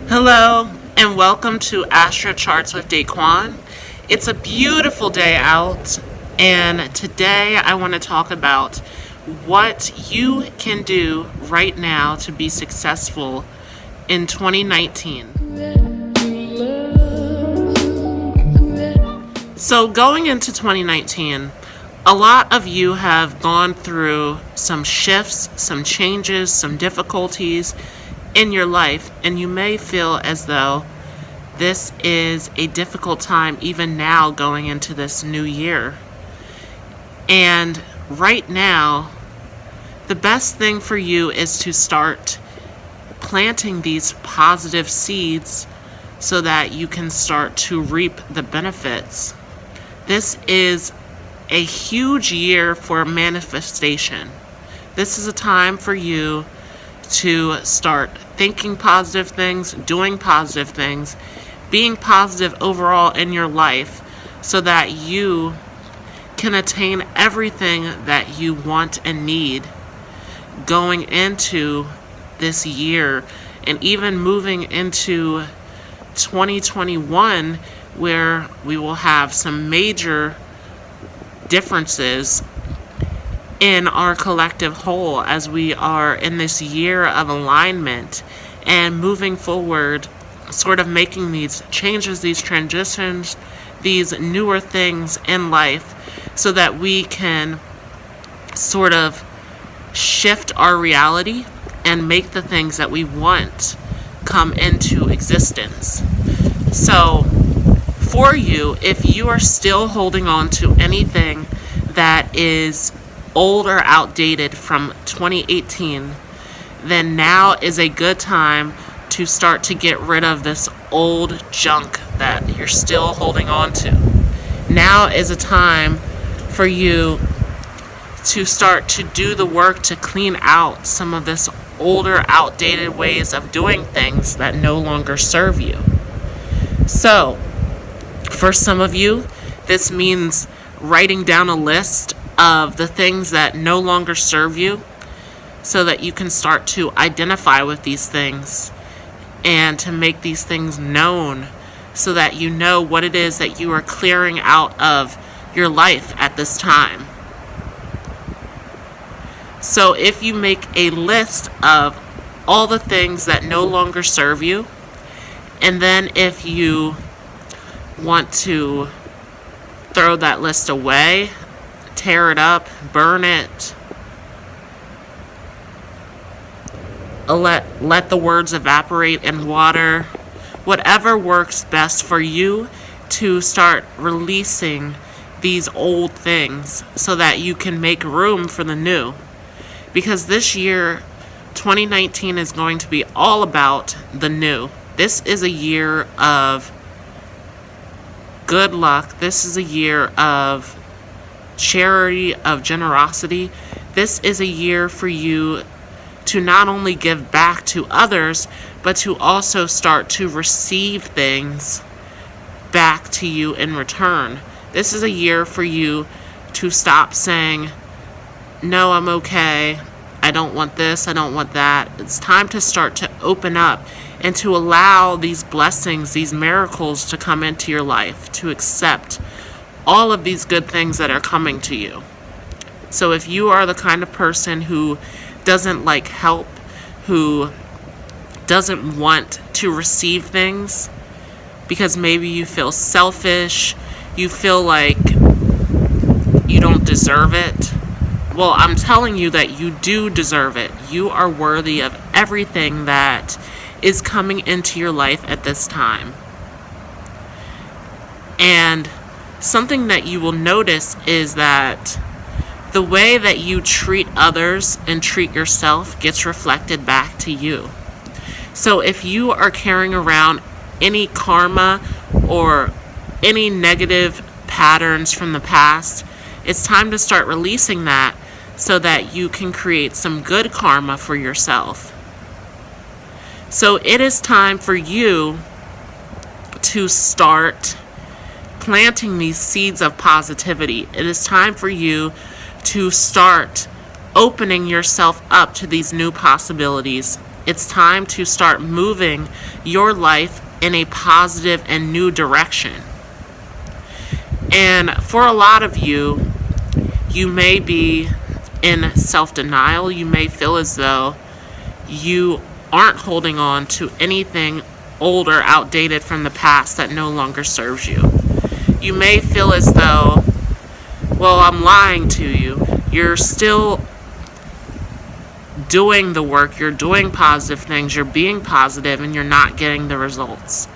Hello and welcome to Astrocharts with Daquan. It's a beautiful day out, and today I want to talk about what you can do right now to be successful in 2019. So going into 2019, a lot of you have gone through some shifts, some changes, some difficulties in your life, and you may feel as though this is a difficult time even now going into this new year. And right now, the best thing for you is to start planting these positive seeds so that you can start to reap the benefits. This is a huge year for manifestation. This is a time for you to start thinking positive things, doing positive things, being positive overall in your life so that you can attain everything that you want and need going into this year and even moving into 2021, where we will have some major differences in our collective whole as we are in this year of alignment and moving forward, sort of making these changes, these transitions, these newer things in life so that we can sort of shift our reality and make the things that we want come into existence. So for you, if you are still holding on to anything that is old or outdated from 2018, then now is a good time to start to get rid of this old junk that you're still holding on to. Now is a time for you to start to do the work to clean out some of this older, outdated ways of doing things that no longer serve you. So, for some of you, this means writing down a list of the things that no longer serve you so that you can start to identify with these things and to make these things known so that you know what it is that you are clearing out of your life at this time. So if you make a list of all the things that no longer serve you, and then if you want to throw that list away, tear it up, burn it, let the words evaporate in water, whatever works best for you to start releasing these old things so that you can make room for the new. Because this year, 2019, is going to be all about the new. This is a year of good luck. This is a year of charity, of generosity. This is a year for you to not only give back to others, but to also start to receive things back to you in return. This is a year for you to stop saying, no, I'm okay, I don't want this, I don't want that. It's time to start to open up and to allow these blessings, these miracles to come into your life, to accept all of these good things that are coming to you. So if you are the kind of person who doesn't like help, who doesn't want to receive things because maybe you feel selfish, you feel like you don't deserve it, well, I'm telling you that you do deserve it. You are worthy of everything that is coming into your life at this time. And something that you will notice is that the way that you treat others and treat yourself gets reflected back to you. So if you are carrying around any karma or any negative patterns from the past, it's time to start releasing that so that you can create some good karma for yourself. So it is time for you to start planting these seeds of positivity. It is time for you to start opening yourself up to these new possibilities It's time to start moving your life in a positive and new direction. And for a lot of you, you may be in self-denial. You may feel as though you aren't holding on to anything old or outdated from the past that no longer serves you. You may feel as though, well, I'm lying to you. You're still doing the work, you're doing positive things, you're being positive, and you're not getting the results.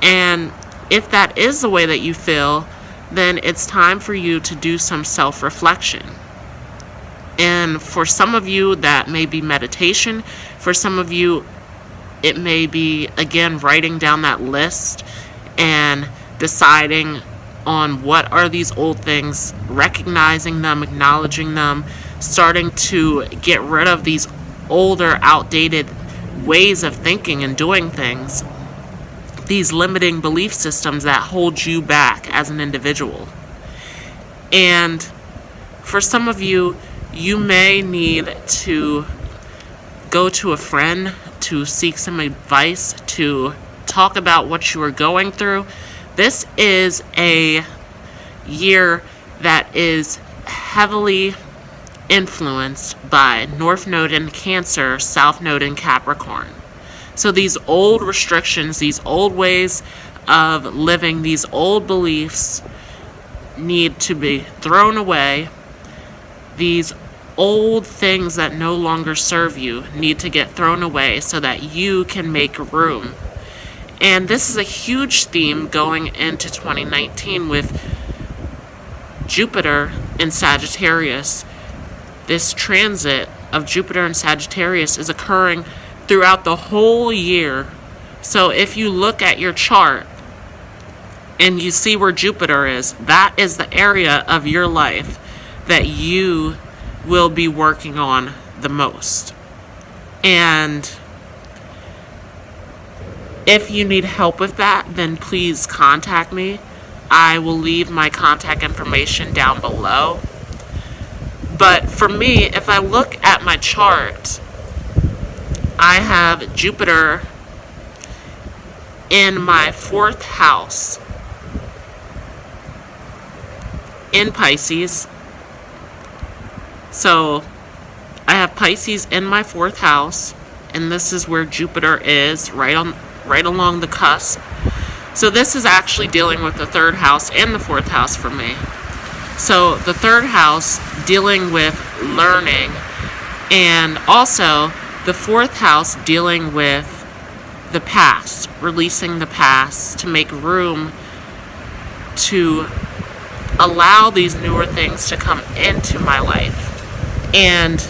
And if that is the way that you feel, then it's time for you to do some self-reflection. And for some of you, that may be meditation. For some of you, it may be, again, writing down that list and deciding on what are these old things, recognizing them, acknowledging them, starting to get rid of these older, outdated ways of thinking and doing things, these limiting belief systems that hold you back as an individual. And for some of you, you may need to go to a friend to seek some advice, to talk about what you are going through. This is a year that is heavily influenced by North Node in Cancer, South Node in Capricorn. So these old restrictions, these old ways of living, these old beliefs need to be thrown away. These old things that no longer serve you need to get thrown away so that you can make room. And this is a huge theme going into 2019 with Jupiter in Sagittarius. This transit of Jupiter and Sagittarius is occurring throughout the whole year. So if you look at your chart and you see where Jupiter is, that is the area of your life that you will be working on the most. And if you need help with that, then please contact me. I will leave my contact information down below. But for me, if I look at my chart, I have Jupiter in my 4th house in Pisces. So I have Pisces in my 4th house, and this is where Jupiter is, right along the cusp. So this is actually dealing with the 3rd house and the 4th house for me. So the 3rd house dealing with learning, and also the 4th house dealing with the past, releasing the past to make room to allow these newer things to come into my life. And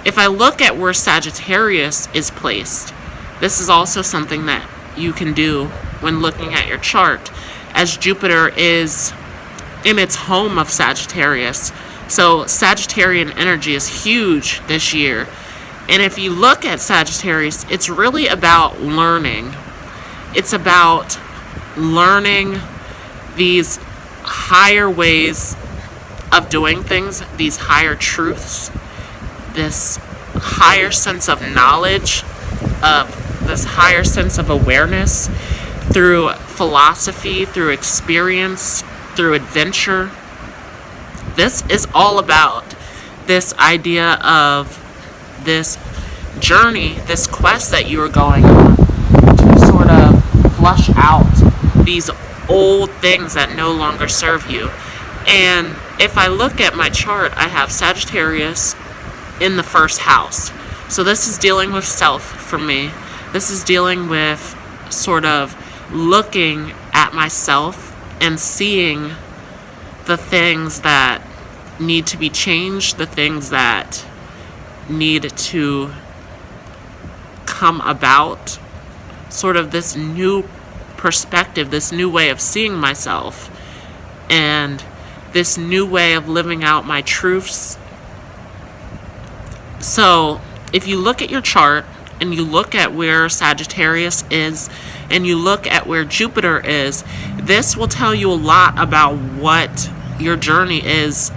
if I look at where Sagittarius is placed, this is also something that you can do when looking at your chart, as Jupiter is in its home of Sagittarius. So Sagittarian energy is huge this year. And if you look at Sagittarius, it's really about learning. It's about learning these higher ways of doing things, these higher truths, this higher sense of knowledge, of this higher sense of awareness through philosophy, through experience, through adventure. This is all about this idea of this journey, this quest that you are going on to sort of flush out these old things that no longer serve you. And if I look at my chart, I have Sagittarius in the 1st house. So this is dealing with self for me. This is dealing with sort of looking at myself and seeing the things that need to be changed, the things that need to come about, sort of this new perspective, this new way of seeing myself, and this new way of living out my truths. So if you look at your chart and you look at where Sagittarius is and you look at where Jupiter is, this will tell you a lot about what your journey is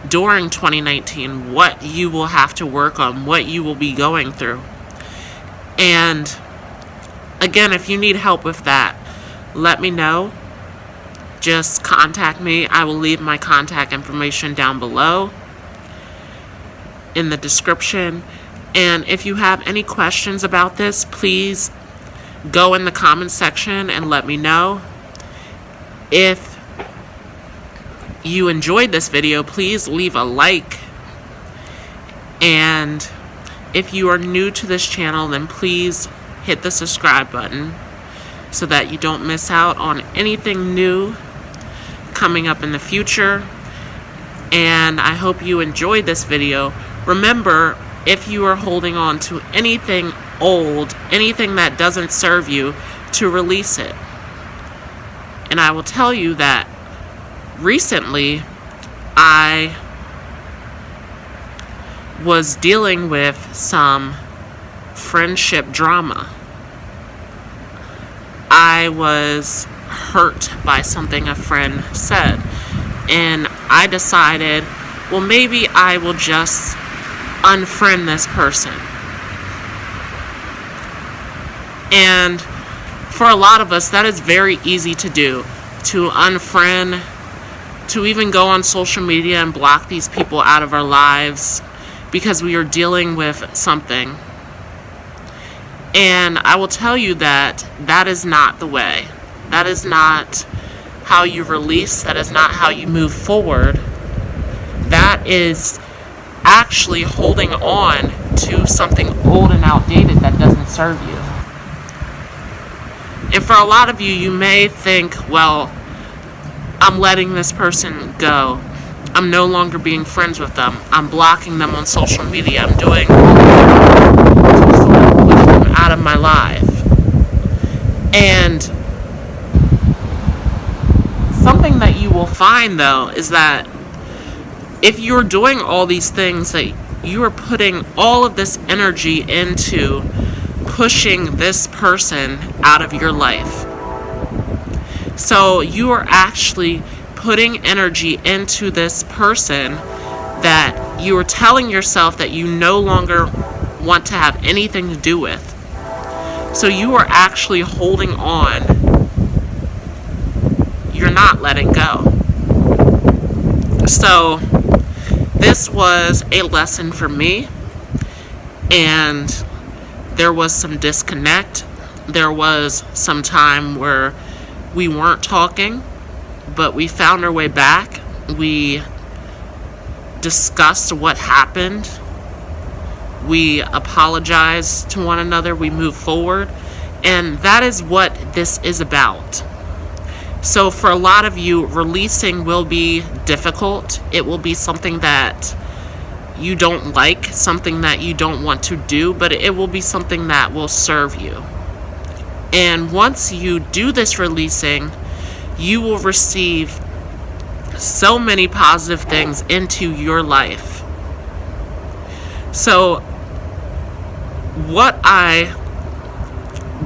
during 2019, what you will have to work on, what you will be going through. And again, if you need help with that, let me know. Just contact me. I will leave my contact information down below in the description. And if you have any questions about this, please go in the comments section and let me know. If you enjoyed this video, please leave a like. And if you are new to this channel, then please hit the subscribe button so that you don't miss out on anything new coming up in the future. And I hope you enjoyed this video. Remember, if you are holding on to anything old, anything that doesn't serve you, to release it. And I will tell you that recently I was dealing with some friendship drama. I was hurt by something a friend said, and I decided, well, maybe I will just unfriend this person. And for a lot of us, that is very easy to do, to unfriend, to even go on social media and block these people out of our lives because we are dealing with something. And I will tell you that that is not the way. That is not how you release. That is not how you move forward. That is actually holding on to something old and outdated that doesn't serve you. And for a lot of you, you may think, well, I'm letting this person go. I'm no longer being friends with them. I'm blocking them on social media. I'm doing to sort of push them out of my life. And something that you will find, though, is that if you're doing all these things, that you are putting all of this energy into pushing this person out of your life. So you are actually putting energy into this person that you are telling yourself that you no longer want to have anything to do with. So you are actually holding on. You're not letting go. So this was a lesson for me, and there was some disconnect. There was some time where we weren't talking, but we found our way back. We discussed what happened. We apologized to one another. We moved forward. And that is what this is about. So for a lot of you, releasing will be difficult. It will be something that you don't like, something that you don't want to do, but it will be something that will serve you. And once you do this releasing, you will receive so many positive things into your life. So what I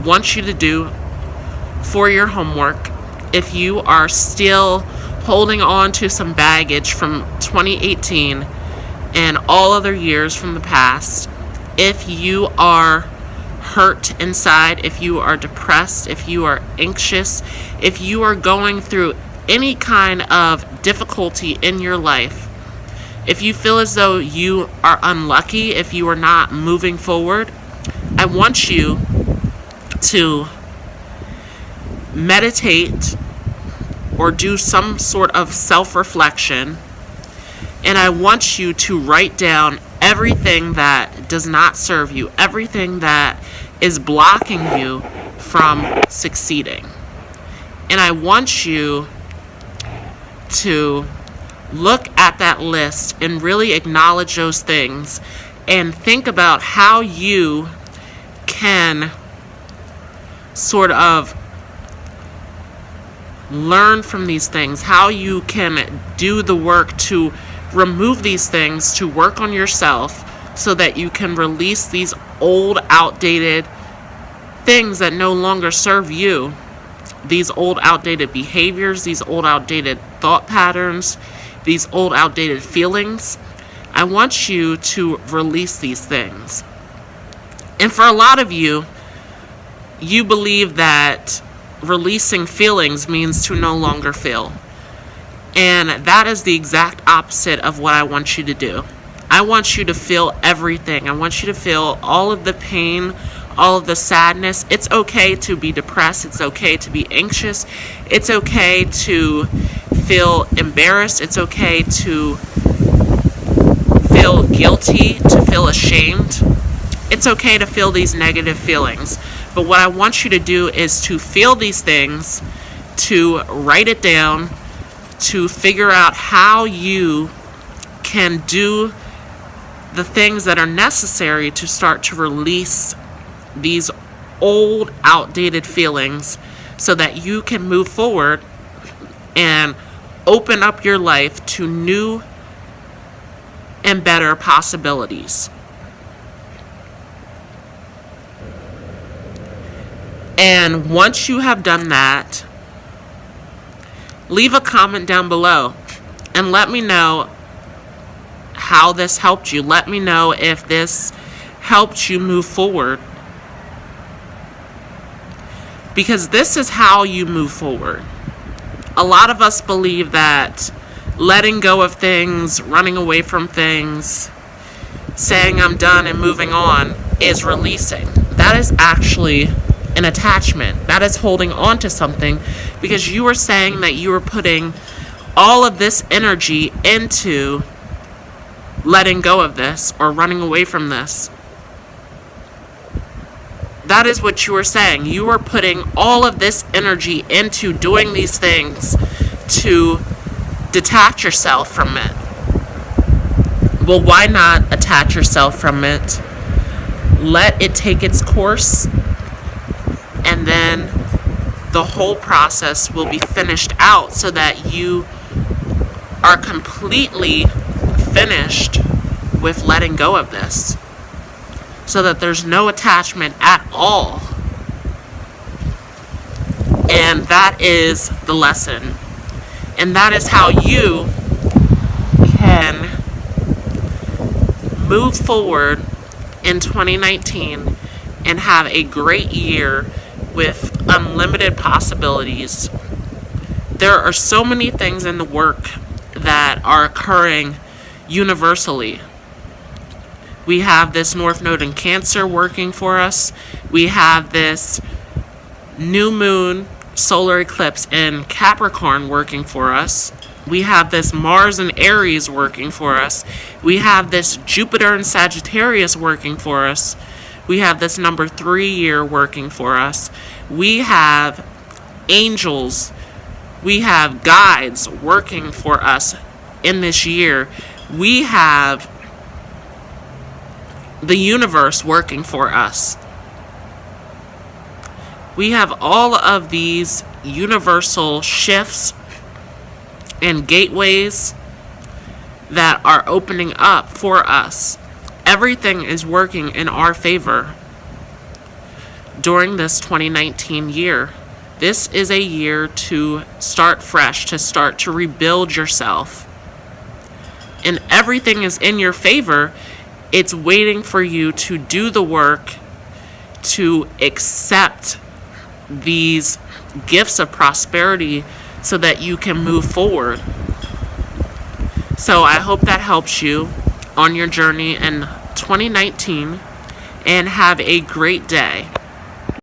want you to do for your homework, if you are still holding on to some baggage from 2018 and all other years from the past, if you are hurt inside, if you are depressed, if you are anxious, if you are going through any kind of difficulty in your life, if you feel as though you are unlucky, if you are not moving forward, I want you to meditate or do some sort of self-reflection, and I want you to write down everything that does not serve you, everything that is blocking you from succeeding. And I want you to look at that list and really acknowledge those things and think about how you can sort of learn from these things, how you can do the work to remove these things, to work on yourself so that you can release these old, outdated things that no longer serve you, these old, outdated behaviors, these old, outdated thought patterns, these old, outdated feelings. I want you to release these things. And for a lot of you, you believe that releasing feelings means to no longer feel. And that is the exact opposite of what I want you to do. I want you to feel everything. I want you to feel all of the pain, all of the sadness. It's okay to be depressed. It's okay to be anxious. It's okay to feel embarrassed. It's okay to feel guilty, to feel ashamed. It's okay to feel these negative feelings. But what I want you to do is to feel these things, to write it down, to figure out how you can do the things that are necessary to start to release these old, outdated feelings so that you can move forward and open up your life to new and better possibilities. And once you have done that, leave a comment down below and let me know how this helped you. Let me know if this helped you move forward. Because this is how you move forward. A lot of us believe that letting go of things, running away from things, saying I'm done and moving on is releasing. That is actually an attachment. That is holding on to something, because you are saying that you are putting all of this energy into letting go of this or running away from this. That is what you are saying. You are putting all of this energy into doing these things to detach yourself from it. Well, why not attach yourself from it? Let it take its course, and then the whole process will be finished out so that you are completely finished with letting go of this, so that there's no attachment at all. And that is the lesson. And that is how you can move forward in 2019 and have a great year with unlimited possibilities. There are so many things in the work that are occurring universally. We have this North Node in Cancer working for us. We have this new moon solar eclipse in Capricorn working for us. We have this Mars in Aries working for us. We have this Jupiter in Sagittarius working for us. We have this number 3 year working for us. We have angels. We have guides working for us in this year. We have the universe working for us. We have all of these universal shifts and gateways that are opening up for us. Everything is working in our favor during this 2019 year. This is a year to start fresh, to start to rebuild yourself. And everything is in your favor. It's waiting for you to do the work, to accept these gifts of prosperity so that you can move forward. So I hope that helps you on your journey in 2019, and have a great day.